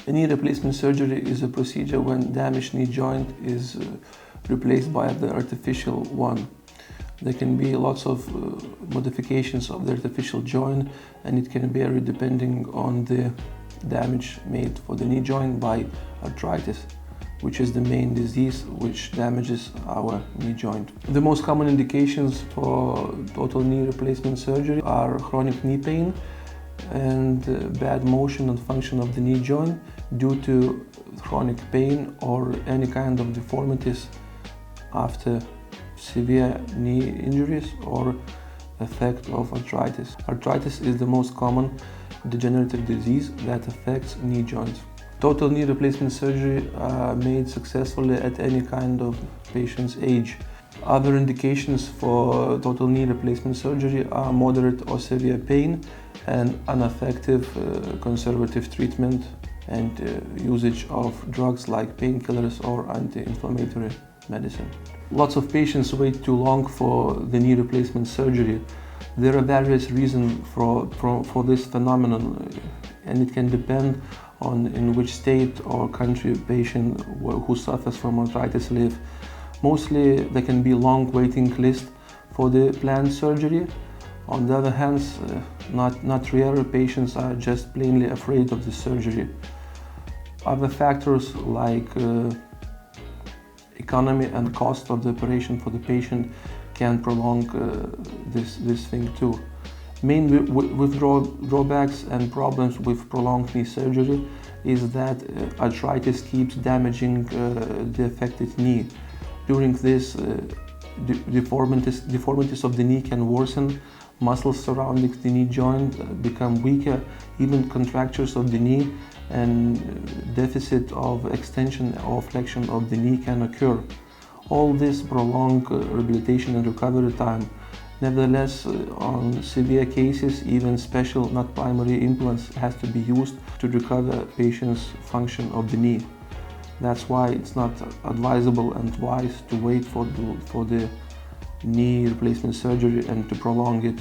A knee replacement surgery is a procedure when damaged knee joint is replaced by the artificial one. There can be lots of modifications of the artificial joint, and it can vary depending on the damage made for the knee joint by arthritis, which is the main disease which damages our knee joint. The most common indications for total knee replacement surgery are chronic knee pain and bad motion and function of the knee joint due to chronic pain or any kind of deformities after severe knee injuries or effect of arthritis. Arthritis is the most common degenerative disease that affects knee joints. Total knee replacement surgery are made successfully at any kind of patient's age. Other indications for total knee replacement surgery are moderate or severe pain and ineffective conservative treatment and usage of drugs like painkillers or anti-inflammatory medicine. Lots of patients wait too long for the knee replacement surgery. There are various reasons for this phenomenon, and it can depend on in which state or country a patient who suffers from arthritis live. Mostly there can be long waiting list for the planned surgery. On the other hand, not rare patients are just plainly afraid of the surgery. Other factors like economy and cost of the operation for the patient can prolong this thing too. Main drawbacks and problems with prolonged knee surgery is that arthritis keeps damaging the affected knee. During this, deformities of the knee can worsen, muscles surrounding the knee joint become weaker, even contractures of the knee and deficit of extension or flexion of the knee can occur. All this prolong rehabilitation and recovery time. Nevertheless, on severe cases, even special, not primary implants has to be used to recover patient's function of the knee. That's why it's not advisable and wise to wait for the knee replacement surgery and to prolong it